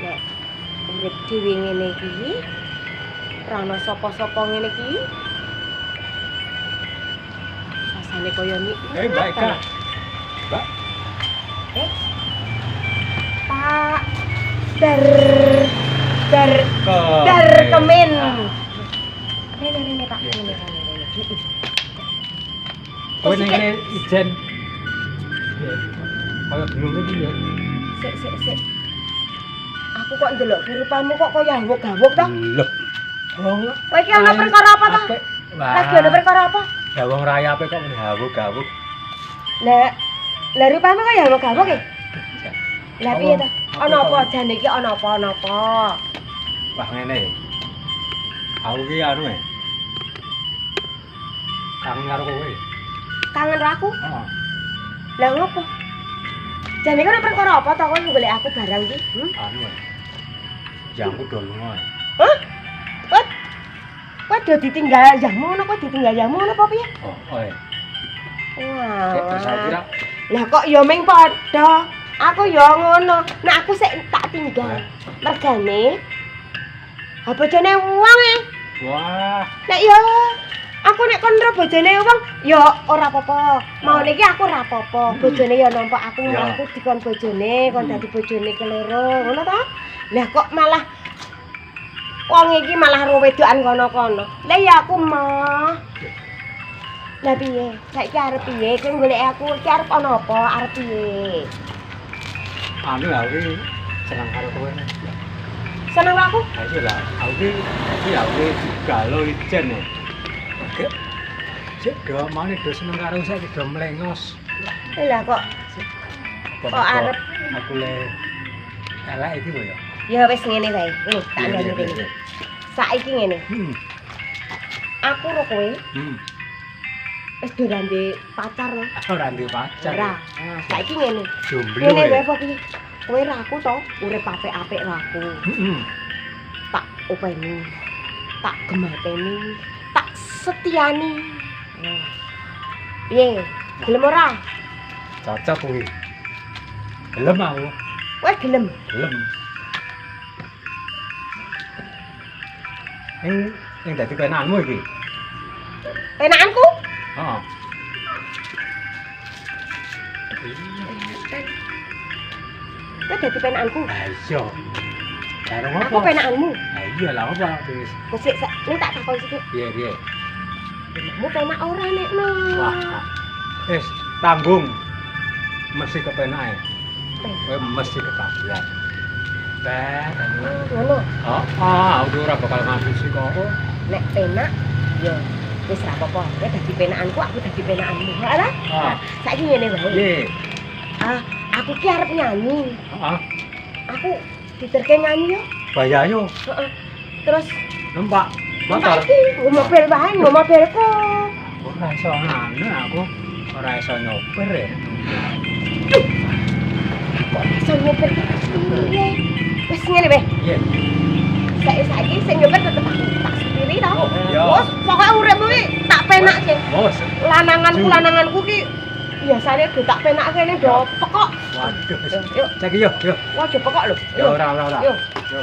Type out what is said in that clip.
Nek urip dhewe ngene iki, ora ana sapa-sapa ngene iki. Rasane kaya nikmat. Mbak Eka. Mbak. Pak. Dar kemen. Rene Pak, rene. Kowe ning kene ijen. Kaya belum iki ya. Sik. Aku kok ndelok rupamu kok kaya gawuk ta? Lho. Wong Kowe iki ana perkara apa ta? Lagi ana perkara apa? Ya wong raya ape kok muni gawuk. Lah rupamu kaya gawuk e. Lah piye ta? Ana apa jane iki ana apa? Wah ngene. Aku ki anu e. Kangen karo kowe. Kangen karo aku? Heeh. Lah ngopo? Jane iki ana perkara apa ta kowe golek aku barang iki? Anu e. Jangku do lunga. Hah? Kowe do ditinggal jamu ngono kowe ditinggal jamu ngono apa piye? Oh, Wah. terus aku kira Lah kok ya ming padha. Aku ya ngono. Nek aku sik tak tinggal. Mergane bojone wong e. wah, Nek ya aku nek kon ro bojone wong ya ora apa-apa. Mau niki aku ora apa-apa. Bojone ya nampa aku Ya. aku dikon bojone, kon dadi bojone keloro. Ngono ta? Lah kok malah wong iki malah ro wedokan kono-kono. Lah ya aku mah. Lah piye? Saiki arep piye? Kowe golek aku iki arep ana apa? Arep piye? anu aku ki seneng karo kowe. Seneng aku? Ayo lah, aku galo ijen ya. Oke. Sik do mane do seneng karo saiki do mlengos. Lah kok arep aku le elek iki lho ya. ya wis ngene wae. Nih, tak ndani kene. Saiki ngene. Aku ro kowe wis do ndek pacar lho. Ora ndek pacar. Ora. Nah, saiki ngene. Jomblo. Ngene wae apa piye? Kowe ra aku to, urip apik-apik ra aku. Tak openi. Tak gemateni, tak setiani. Piye? Gelem ora? Cocok kuwi. Gelem aku. Kowe gelem? Gelem. Ing dadi penanmu iki. Penakanku? Heeh. Kowe dadi penakanku. Ah iya. Karo Aku apa? penakanmu. Ah iya lah apa wis. Sik ning tak takon sithik. Piye. Penakanmu penak ora nekno. Wah. Wis tanggung. Mesti kepenake. Kowe mesti ketagihan. Ngono. Aku ora bakal ngapusi kok. Nek penak ya wis ra apa-apa. Kowe dadi penakanku, aku dadi penakanmu. Alah. Saiki ngene wae. Piye? Aku ki arep nyanyi. Heeh. Aku diterke nyanyi yo. Bayayo. Heeh. Terus Numpak motor. saiki mobil wae, mobilku. Ora iso anu aku. Ora iso nyopir ya. Kok iso nyopir piye? Wis ngene wae. Iya. Saiki sing nyopir tetep aku tak supiri to. Oh, iya. Wes pokoke uripmu iki tak penakke. Bos. Lananganku ki biasane do tak penakke ning do pekok. Waduh. Yuk. Saiki yo. Wah, do pekok lho. Yo ora. Yo. Yo.